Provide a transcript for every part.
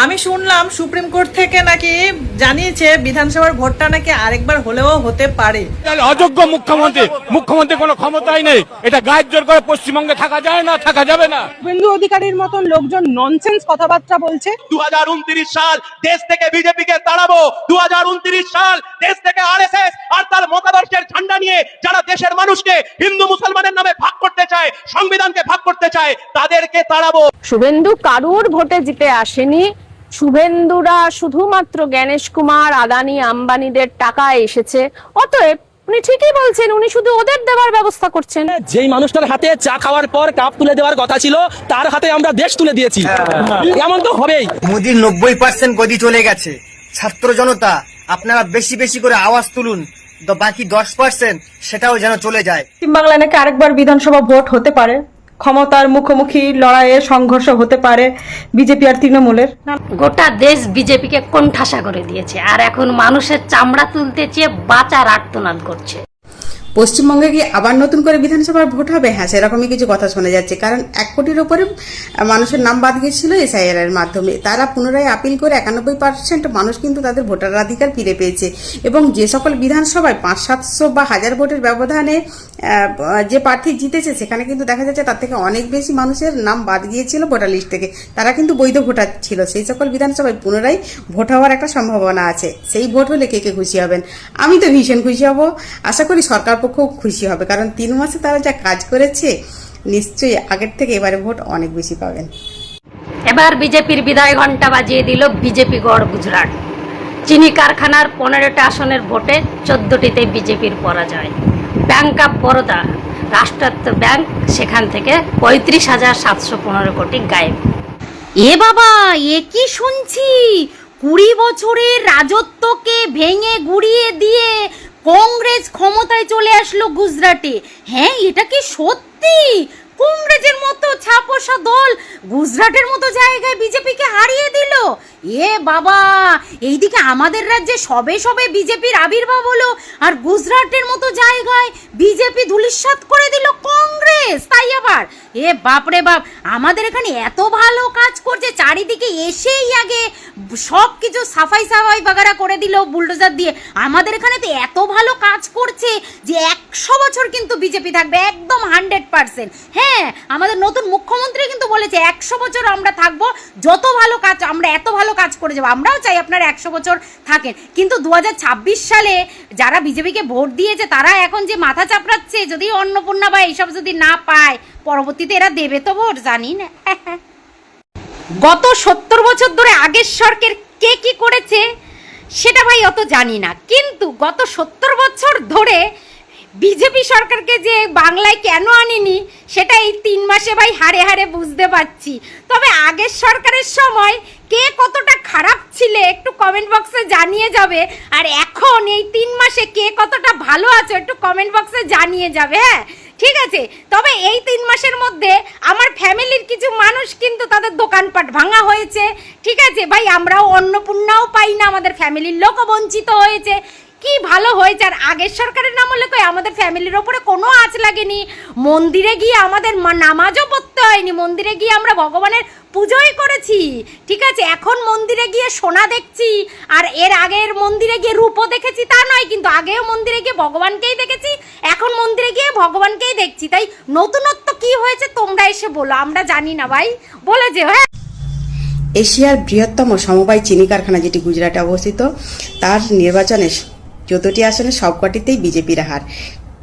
আমি শুনলাম supreme court থেকে নাকি জানিয়েছে বিধানসভার ভোটটা নাকি আরেকবার হলেও হতে পারে। অযোগ্য মুখ্যমন্ত্রী কোনো ক্ষমতাই নেই, এটা গায়ের জোর করে পশ্চিমবঙ্গে থাকা যায় না, থাকা যাবে না। শুভেন্দু অধিকারীর মতন লোকজন ননসেন্স কথাবার্তা বলছে। 2029 সাল দেশ থেকে বিজেপি কে তাড়াবো, 2029 সাল দেশ থেকে আরএসএস আর তার মতাদর্শের ঝান্ডা নিয়ে যারা দেশের মানুষকে হিন্দু মুসলমানের নামে ভাগ করতে চায়, সংবিধানকে ভাগ করতে চায়, তাদেরকে তাড়াবো। শুভেন্দু কারুর ভোটে জিতে আসেনি। শুভেন্দুরা শুধুমাত্র জ্ঞানেশ কুমার, আদানি, আম্বানিদের টাকায় এসেছে। অতএব উনি ঠিকই বলছেন, উনি শুধু ওদের দেওয়ার ব্যবস্থা করছেন। যেই মানুষটার হাতে চা খাওয়ার পর কাপ তুলে দেওয়ার কথা ছিল, তার হাতে আমরা দেশ তুলে দিয়েছি। এমন তো হবেই। মোদির 90% গদি চলে গেছে। ছাত্র জনতা আপনারা বেশি বেশি করে আওয়াজ তুলুন, বাকি 10% সেটাও যেন চলে যায়। পশ্চিম বাংলায় নাকি আরেকবার বিধানসভা ভোট হতে পারে, ক্ষমতার মুখোমুখি লড়াইয়ে সংঘর্ষ হতে পারে বিজেপি আর তৃণমূলের। গোটা দেশ বিজেপিকে কোণঠাসা করে দিয়েছে, আর এখন মানুষের চামড়া তুলতে চেয়ে বাঁচার আর্তনাদ করছে। পশ্চিমবঙ্গে কি আবার নতুন করে বিধানসভার ভোট হবে? হ্যাঁ, সেরকমই কিছু কথা শোনা যাচ্ছে। কারণ 1 কোটির উপরে মানুষের নাম বাদ গিয়েছিল এসআইআর এর মাধ্যমে। তারা পুনরায় আপিল করে 91% মানুষ কিন্তু তাদের ভোটাধিকার ফিরে পেয়েছে। এবং যে সকল বিধানসভায় 500-700 বা 1000 ভোটের ব্যবধানে যে প্রার্থী জিতেছে, সেখানে কিন্তু দেখা যাচ্ছে তার থেকে অনেক বেশি মানুষের নাম বাদ গিয়েছিল ভোটার লিস্ট থেকে। তারা কিন্তু বৈধ ভোটার ছিল। সেই সকল বিধানসভায় পুনরায় ভোট হওয়ার একটা সম্ভাবনা আছে। সেই ভোট হলে কে কে খুশি হবেন? আমি তো ভীষণ খুশি হব। আশা করি সরকার খুব খুশি হবে, কারণ 3 মাসে তারা যা কাজ করেছে, নিশ্চয়ই আগের থেকে এবারে ভোট অনেক বেশি পাবেন। এবার বিজেপির বিদায় ঘন্টা বাজিয়ে দিল বিজেপি গড় গুজরাট। চিনি কারখানার 15টা আসনের ভোটে 14টিতে বিজেপির পরাজয়। ব্যাংক অফ বরোদা, রাষ্ট্রায়ত্ত ব্যাংক, সেখান থেকে 35,715 কোটি গায়েব। এ বাবা, এ কি শুনছি? 20 বছরের রাজত্বকে ভেঙে গুড়িয়ে দিয়ে কংগ্রেস ক্ষমতায় চলে আসলো গুজরাটে। হ্যাঁ, এটা কি সত্যি? কংগ্রেসের মতো ছাপোষা দল গুজরাটের মতো জায়গায় বিজেপিকে হারিয়ে দিল। এ বাবা, এইদিকে আমাদের রাজ্যে সবে সবে বিজেপির আবির্ভাব হলো, আর গুজরাটের মতো জায়গায় বিজেপি ধূলিসাৎ করে দিল কংগ্রেস। তাই আবার এ বাপরে বাপ, আমাদের এখানে এত ভালো কাজ করছে, চারিদিকে এসেই আগে সব কিছু সাফাই বাগারা করে দিল বুলডোজার দিয়ে। আমাদের এখানে তো এত ভালো কাজ করছে যে 100 বছর কিন্তু বিজেপি থাকবে, একদম 100%। হ্যাঁ, আমাদের নতুন মুখ্যমন্ত্রী কিন্তু বলেছে 100 বছর আমরা থাকবো, যত ভালো কাজ, আমরা এত ভালো কাজ করে যাবো। আমরাও চাই আপনারা 100 বছর থাকেন। কিন্তু 2026 সালে যারা বিজেপিকে ভোট দিয়েছে, তারা এখন যে মাথা চাপড়াচ্ছে, যদি অন্নপূর্ণা বা এইসব যদি না পায়, পরবর্তীতে এরা দেবে তো ভোট, জানি না। গত 70 বছর ধরে আগের সরকার কে কি করেছে সেটা ভাই অত জানি না, কিন্তু গত 70 বছর ধরে বিজেপি সরকারকে যে বাংলায় কেন আনিনি সেটা এই 3 মাসে ভাই হাড়ে হাড়ে বুঝতে পারছি। তবে আগের সরকারের সময় কে কতটা খারাপ ছিলে একটু কমেন্ট বক্সে জানিয়ে যাবে, আর এখন এই 3 মাসে কে কতটা ভালো আছো একটু কমেন্ট বক্সে জানিয়ে যাবে। হ্যাঁ, ঠিক আছে। তবে এই 3 মাসের মধ্যে আমার ফ্যামিলির কিছু মানুষ কিন্তু তাদের দোকানপাট ভাঙা হয়েছে। ঠিক আছে ভাই, আমরাও অন্নপূর্ণাও পাই না, আমাদের ফ্যামিলির লোকও বঞ্চিত হয়েছে। কি ভালো হয়েছে। আর আগের সরকারের নাম হলে কই আমাদের ফ্যামিলির ওপরে কোনো আঁচ লাগেনি। মন্দিরে গিয়ে আমাদের নামাজও পড়তে হয়নি, মন্দিরে গিয়ে আমরা ভগবানের পুজোই করেছি। ঠিক আছে, এখন মন্দিরে গিয়ে সোনা দেখছি, আর এর আগের মন্দিরে গিয়ে রূপও দেখেছি তা নয়, কিন্তু আগেও মন্দিরে গিয়ে ভগবানকেই দেখেছি, এখন মন্দিরে গিয়ে ভগবানকেই দেখছি। তাই নতুনত্ব কি হয়েছে তোমরা এসে বলো, আমরা জানি না ভাই, বলে যে। হ্যাঁ, এশিয়ার বৃহত্তম সমবায় চিনি কারখানা যেটি গুজরাটে অবস্থিত, তার নির্বাচনে 14টি আসনে সবকটিতেই বিজেপির হার।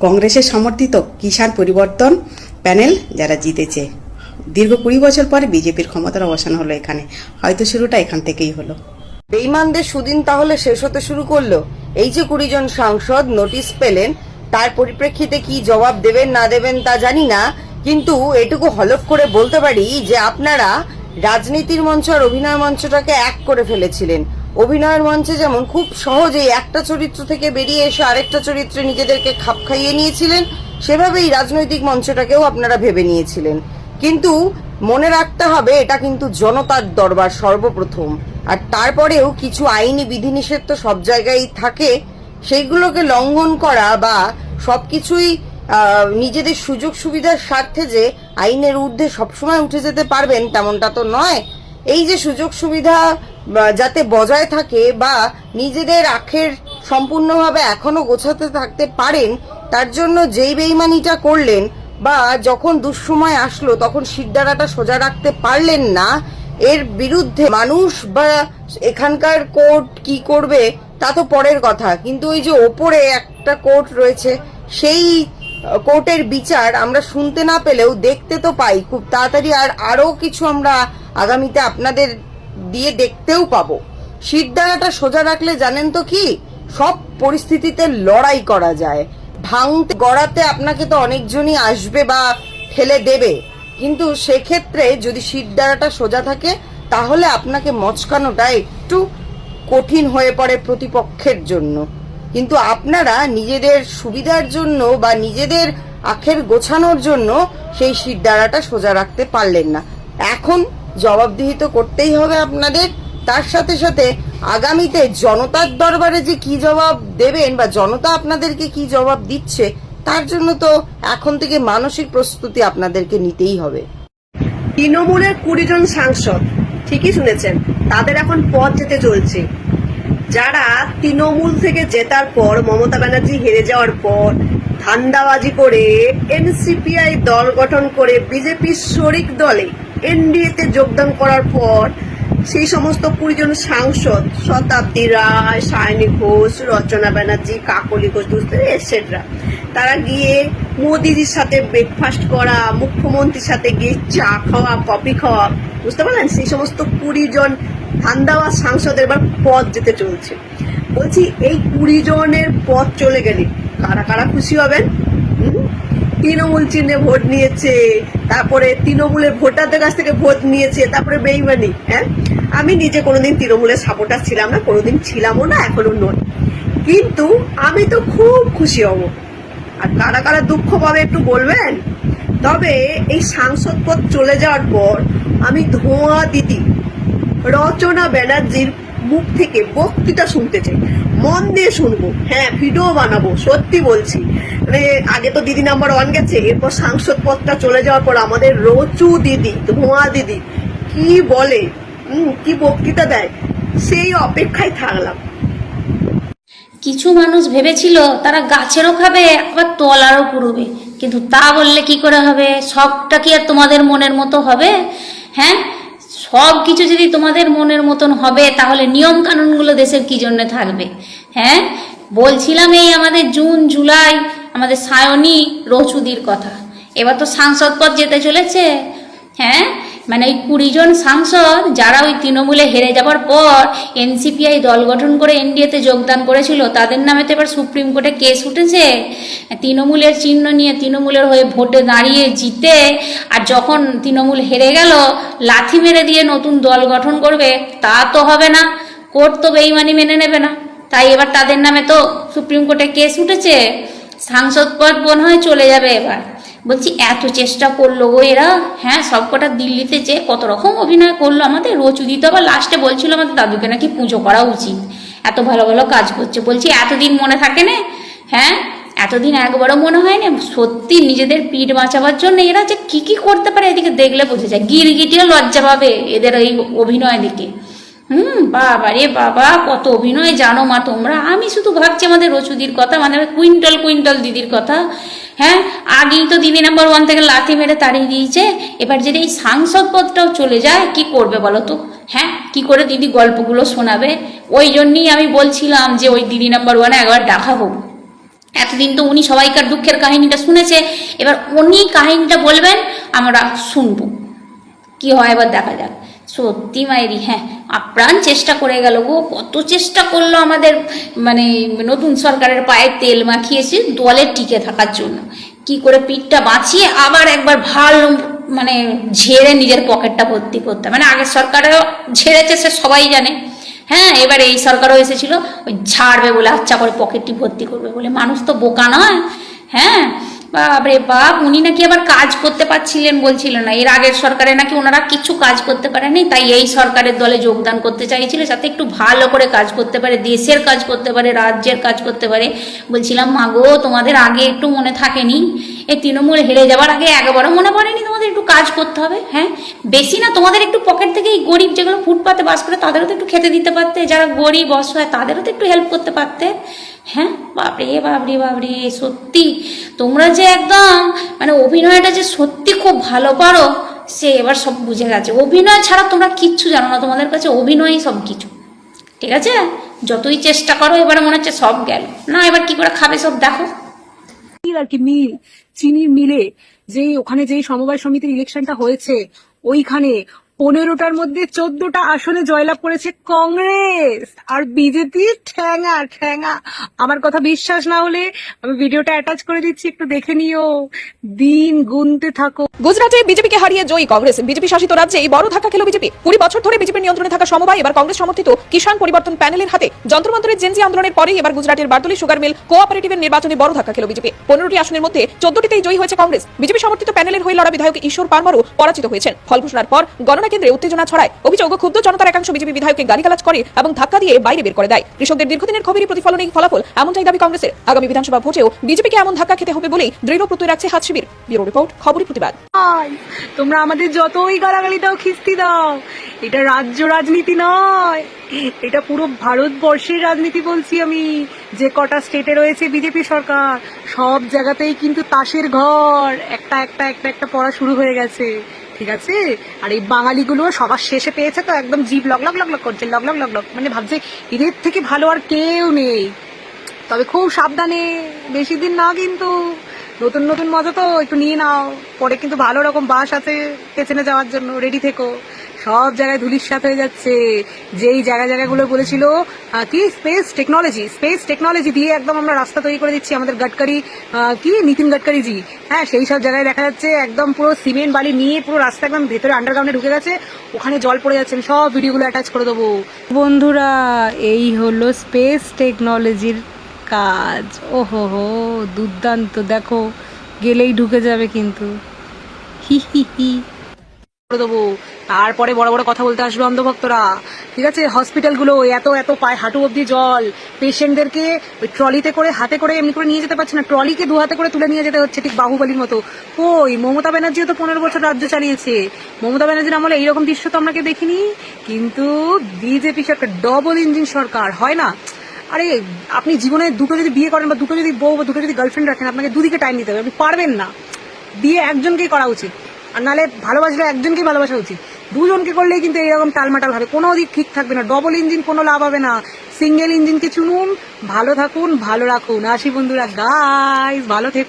কংগ্রেসের সমর্থিত কিষাণ পরিবর্তন প্যানেল যারা জিতেছে। দীর্ঘ 20 বছর পরে বিজেপির ক্ষমতার অবসান হলো এখানে। হয়তো শুরুটা এখান থেকেই হলো। বেঈমানদের সুদিন তাহলে শেষ হতে শুরু করলো। এই যে 20 জন সাংসদ নোটিশ পেলেন, তার পরিপ্রেক্ষিতে কি জবাব দেবেন না দেবেন তা জানি না, কিন্তু এটুকু হলফ করে বলতে পারি যে আপনারা রাজনীতির মঞ্চ আর অভিনয় মঞ্চটাকে এক করে ফেলেছিলেন। অভিনয়ের মঞ্চে যেমন খুব সহজেই একটা চরিত্র থেকে বেরিয়ে এসে আরেকটা চরিত্রে নিজেদেরকে খাপ খাইয়ে নিয়েছিলেন, সেভাবেই রাজনৈতিক মঞ্চটাকেও আপনারা ভেবে নিয়েছিলেন। কিন্তু মনে রাখতে হবে, এটা কিন্তু জনতার দরবার সর্বপ্রথম। আর তারপরেও কিছু আইনি বিধিনিষেধ তো সব জায়গায় থাকে, সেইগুলোকে লঙ্ঘন করা বা সবকিছুই নিজেদের সুযোগ সুবিধার স্বার্থে যে আইনের ঊর্ধ্বে সবসময় উঠে যেতে পারবেন তেমনটা তো নয়। এই যে সুযোগ সুবিধা যাতে বজায় থাকে বা নিজেদের আখের সম্পূর্ণভাবে এখনো গোছাতে থাকতে পারেন, তার জন্য যেই বেইমানিটা করলেন বা যখন দুঃসময় আসলো তখন শিরদাঁড়াটা সোজা রাখতে পারলেন না, এর বিরুদ্ধে মানুষ বা এখানকার কোর্ট কি করবে তা তো পরের কথা, কিন্তু ওই যে ওপরে একটা কোর্ট রয়েছে সেই কোর্টের বিচার আমরা শুনতে না পেলেও দেখতে তো পাই খুব তাড়াতাড়ি। আর আরো কিছু আমরা আগামীতে আপনাদের দিয়ে দেখতেও পাবো। শিরদাঁড়াটা সোজা রাখলে জানেন তো কি, সব পরিস্থিতিতে লড়াই করা যায়। ভাঙতে গড়াতে আপনাকে তো অনেকজনই আসবে বা ঠেলে দেবে, কিন্তু সেক্ষেত্রে যদি শিরদাঁড়াটা সোজা থাকে তাহলে আপনাকে মচকানোটা একটু কঠিন হয়ে পড়ে প্রতিপক্ষের জন্য। কিন্তু আপনারা নিজেদের সুবিধার জন্য বা নিজেদের আখের গোছানোর জন্য সেই শিরদাঁড়াটা সোজা রাখতে পারলেন না। এখন জবাবদিহি তো করতেই হবে আপনাদের, তার সাথে সাথে আগামীতে জনতার দরবারে যে কি জবাব দেবেন বা জনতা আপনাদেরকে কি জবাব দিচ্ছে তার জন্য তো এখন থেকে মানসিক প্রস্তুতি আপনাদেরকে নিতেই হবে। তৃণমূলের 20 জন সাংসদ, ঠিকই শুনেছেন, তাদের এখন পথ যেতে চলছে। যারা তৃণমূল থেকে জেতার পর, মমতা ব্যানার্জি হেরে যাওয়ার পর ধান্দাবাজি করে এনসিপিআই দল গঠন করে বিজেপির শরিক দলে এনডিএতে যোগদান করার পর সেই সমস্ত 20 জন সাংসদ, শতাব্দী রায়, সায়নী ঘোষ, রচনা ব্যানার্জি, কাকলি ঘোষ এটসেট্রা, তারা গিয়ে মোদিজির সাথে ব্রেকফাস্ট করা, মুখ্যমন্ত্রীর সাথে গিয়ে চা খাওয়া, কফি খাওয়া, বুঝতে পারলেন? সেই সমস্ত 20 জন ধান্দাবাজ সাংসদের এবার পথ যেতে চলছে। বলছি, এই 20 জনের পথ চলে গেলে কারা কারা খুশি হবেন? তৃণমূল চিহ্নে ভোট নিয়েছে, তারপরে তৃণমূলের ভোটারদের কাছ থেকে ভোট নিয়েছে, তারপরে বেইমানি। হ্যাঁ, আমি নিজে কোনোদিন তৃণমূলের সাপোর্টার ছিলাম না, কোনোদিন ছিলামও না, এখনো নয়, কিন্তু আমি তো খুব খুশি হব। আর কারা কারা দুঃখ পাবে একটু বলবেন? তবে এই সাংসদ পদ চলে যাওয়ার পর আমি ধোঁয়া দিদি রচনা ব্যানার্জির মুখ থেকে বক্তৃতা শুনতে চাই, মন দিয়ে শুনবো, হ্যাঁ ভিডিও বানাবো। সত্যি বলছি, মানে আগে তো দিদি নাম্বার 1 গেছে, এরপর সাংসদ পদটা চলে যাওয়ার পর আমাদের রচু দিদি, ধোঁয়া দিদি কি বলে, কি বক্তৃতা দেয়, সেই অপেক্ষায় থাকলাম। কিছু মানুষ ভেবেছিল তারা গাছেরও খাবে আবার তলারও কুড়বে, কিন্তু তা বললে কি করে হবে? সবটা কি আর তোমাদের মনের মতো হবে? হ্যাঁ, সব কিছু যদি তোমাদের মনের মতন হবে তাহলে নিয়ম কানুনগুলো দেশের কি জন্য থাকবে? হ্যাঁ, বলছিলাম এই আমাদের জুন জুলাই আমাদের সায়নী রচুদির কথা, এবার তো সাংসদ পদ যেতে চলেছে। হ্যাঁ, মানে ওই 20 জন সাংসদ যারা ওই তৃণমূলে হেরে যাবার পর এনসিপিআই দল গঠন করে এনডিএতে যোগদান করেছিল, তাদের নামে তো এবার সুপ্রিম কোর্টে কেস উঠেছে। তৃণমূলের চিহ্ন নিয়ে তৃণমূলের হয়ে ভোটে দাঁড়িয়ে জিতে, আর যখন তৃণমূল হেরে গেল লাথি মেরে দিয়ে নতুন দল গঠন করবে, তা তো হবে না, কোর্ট তো বেইমানি মেনে নেবে না। তাই এবার তাদের নামে তো সুপ্রিম কোর্টে কেস উঠেছে, সাংসদ পদ মনে হয় চলে যাবে এবার। বলছি, এত চেষ্টা করলো গো এরা, হ্যাঁ সবকটা দিল্লিতে যে কত রকম অভিনয় করলো। আমাদের রচুদি তো আবার লাস্টে বলছিল আমাদের দাদুকে নাকি পুজো করা উচিত, এত ভালো ভালো কাজ করছে। বলছি, এতদিন মনে থাকে না? হ্যাঁ, এতদিন একবারও মনে হয় না? সত্যি নিজেদের পিঠ বাঁচাবার জন্য এরা যে কি কি করতে পারে এদিকে দেখলে বোঝা যায়। গিরগিটিও লজ্জা পাবে এদের এই অভিনয় দেখে। বাবা রে বাবা, কত অভিনয় জানো মা তোমরা। আমি শুধু ভাবছি আমাদের রচুদির কথা, মানে কুইন্টাল কুইন্টাল দিদির কথা। হ্যাঁ, আগেই তো দিদি নাম্বার 1 থেকে লাথি মেরে তাড়িয়ে দিয়েছে, এবার যদি এই সাংসদ পদটাও চলে যায় কি করবে বলো তো? হ্যাঁ, কি করে দিদি গল্পগুলো শোনাবে? ওই জন্যই আমি বলছিলাম যে ওই দিদি নাম্বার 1 একবার দেখা হোক। এতদিন তো উনি সবাইকার দুঃখের কাহিনীটা শুনেছে, এবার উনি কাহিনীটা বলবেন, আমরা শুনবো, কি হয় এবার দেখা যাক। সত্যি মায়েরি, হ্যাঁ আপ্রাণ চেষ্টা করে গেল গো, কত চেষ্টা করলো আমাদের মানে নতুন সরকারের পায়ে তেল মাখিয়েছে দলের টিকে থাকার জন্য, কি করে পিঠটা বাঁচিয়ে আবার একবার ভালো মানে ঝেড়ে নিজের পকেটটা ভর্তি করতে। মানে আগের সরকারেও ঝেড়েছে সে সবাই জানে, হ্যাঁ এবার এই সরকারও এসেছিল ওই ঝাড়বে বলে, আচ্ছা করে পকেটটি ভর্তি করবে বলে। মানুষ তো বোকা নয়। হ্যাঁ, বাপরে বাপ, উনি নাকি আবার কাজ করতে পারছিলেন বলছিলেন না, এর আগের সরকারে নাকি ওনারা কিছু কাজ করতে পারেনি, তাই এই সরকারের দলে যোগদান করতে চাইছিল যাতে একটু ভালো করে কাজ করতে পারে, দেশের কাজ করতে পারে, রাজ্যের কাজ করতে পারে। বলছিলাম মাগো, তোমাদের আগে একটু মনে থাকেনি, এই তৃণমূল হেরে যাওয়ার আগে একবারও মনে পড়েনি তোমাদের একটু কাজ করতে হবে? হ্যাঁ, বেশি না, তোমাদের একটু পকেট থেকে এই গরিব যেগুলো ফুটপাতে বাস করে তাদেরও তো একটু খেতে দিতে পারতে, যারা গরিব অসহায় তাদেরও তো একটু হেল্প করতে পারতে। হ্যাঁ, বাপরে বাপরে বাপরে, সত্যি তোমরা যে একদম মানে অভিনয়টা যে সত্যি খুব ভালো পারো সে এবার সব বুঝে গেছে। অভিনয় ছাড়া তোমরা কিচ্ছু জানো না, তোমাদের কাছে অভিনয়ই সব কিছু। ঠিক আছে, যতই চেষ্টা করো এবারে মনে হচ্ছে সব গেল না, এবার কি করে খাবে সব দেখো। আর কি মিল, চিনির মিলে যেই ওখানে যেই সমবায় সমিতির ইলেকশনটা হয়েছে ওইখানে 15টার মধ্যে 14টা আসনে জয়লাভ করেছে কংগ্রেস, আর বিজেপি ঠ্যাঙা ঠ্যাঙা। আমার কথা বিশ্বাস না হলে আমি ভিডিওটা অ্যাটাচ করে দিচ্ছি, একটু দেখে নিও, দিন গুনতে থাকো। গুজরাটে বিজেপিকে হারিয়ে জয়ী কংগ্রেস। বিজেপি শাসিত রাজ্যে বড় ধাক্কা খেল বিজেপি। 20 বছর ধরে বিজেপির নিয়ন্ত্রণে থাকা সমবায় এবার কংগ্রেস সমর্থিত কিষাণ পরিবর্তন প্যানেলের হাতে। যন্ত্রমন্ত্রের জেনজি আন্দোলনের পরেই এবার গুজরাটের বারদলি সুগার মিল কোঅপারেটিভের নির্বাচনে বড় ধাক্কা খেল বিজেপি। 15টি আসনের মধ্যে 14টিতেই জয়ী হয়েছে কংগ্রেস। বিজেপি সমর্থিত প্যানেলের হয়ে লড়া বিধায়ক ঈশ্বর পারমারও পরাজিত হয়েছেন। ফল ঘোষণার পর গণনা কেন্দ্রে উত্তেজনা ছড়ায়। অভিযোগ, ক্ষুব্ধ জনতার একাংশ বিজেপি বিধায়ককে গালিগালাজ করে এবং ধাক্কা দিয়ে বাইরে বের করে দেয়। কৃষকদের দীর্ঘদিনের ক্ষোভেরই প্রতিফলন এই ফলাফল, এমনটাই দাবি কংগ্রেসের। আগামী বিধানসভা ভোটেও বিজেপিকে এমন ধাক্কা খেতে হবে বলেই দৃঢ় প্রত্যয় রাখছে হাত শিবির। ব্যুরো রিপোর্ট, খবরের প্রতিবাদ। তোমরা আমাদের যতই গালাগালি দাও, খিস্তি দাও, এটা রাজ্য রাজনীতি নয়, এটা পুরো ভারতবর্ষের রাজনীতি বলছি আমি। যে কটা স্টেটে রয়েছে বিজেপি সরকার সব জায়গাতেই কিন্তু তাসের ঘর, একটা একটা একটা একটা পড়া শুরু হয়ে গেছে। ঠিক আছে, আর এই বাঙালিগুলো সবার শেষে পেয়েছে তো একদম জিভ লগ লগ লগ লগ করছে, লগ লগ লগ লগ, মানে ভাবছে এদের থেকে ভালো আর কেউ নেই। তবে খুব সাবধানে, বেশি দিন না কিন্তু, নতুন নতুন মজা তো একটু নিয়ে নাও, পরে কিন্তু ভালো রকম বাস আছে পেছনে যাওয়ার জন্য, রেডি থেকো। সব জায়গায় ধুলিস্যাৎ হয়ে যাচ্ছে। যেই জায়গাগুলো বলেছিল কি স্পেস টেকনোলজি দিয়ে একদম আমরা রাস্তা তৈরি করে দিচ্ছি, আমাদের গডকারি কি নীতিন গডকারি জি, হ্যাঁ, সেই সব জায়গায় দেখা যাচ্ছে একদম পুরো সিমেন্ট বালি নিয়ে পুরো রাস্তা একদম ভেতরে আন্ডারগ্রাউন্ডে ঢুকে গেছে, ওখানে জল পড়ে যাচ্ছে। সব ভিডিওগুলো অ্যাটাচ করে দেবো বন্ধুরা। এই হলো স্পেস টেকনোলজির কাজ। ওহো হো, দুর্দান্ত, দেখো গেলেই ঢুকে যাবে কিন্তু, হি হি হি করে দেবো। তারপরে বড় বড় কথা বলতে আসবে অন্ধভক্তরা। ঠিক আছে, হসপিটালগুলো এত এত পায়ে হাঁটু অব্দি জল, পেশেন্টদেরকে ওই ট্রলিতে করে হাতে করে এমনি করে নিয়ে যেতে পারছে না, ট্রলিকে 2 হাতে করে তুলে নিয়ে যেতে হচ্ছে, ঠিক বাহুবলীর মতো। কই, মমতা ব্যানার্জিও তো 15 বছর রাজ্য চালিয়েছে, মমতা ব্যানার্জির আমলে এইরকম দৃশ্য তো আমরা কেউ দেখিনি। কিন্তু বিজেপি সরকার ডবল ইঞ্জিন সরকার, হয় না? আরে আপনি জীবনে দুটো যদি বিয়ে করেন বা দুটো যদি বউ বা দুটো যদি গার্লফ্রেন্ড রাখেন, আপনাকে দুদিকে টাইম দিতে হবে, আপনি পারবেন না। বিয়ে একজনকেই করা উচিত, আর নাহলে ভালোবাসলে একজনকেই ভালোবাসা উচিত। দুজনকে করলেই কিন্তু এইরকম টালমাটাল হবে, কোনো দিক ঠিক থাকবে না। ডবল ইঞ্জিন কোনো লাভ হবে না, সিঙ্গেল ইঞ্জিনকে চুনুন। ভালো থাকুন, ভালো রাখুন। আসি বন্ধুরা, গাইস ভালো থেকো।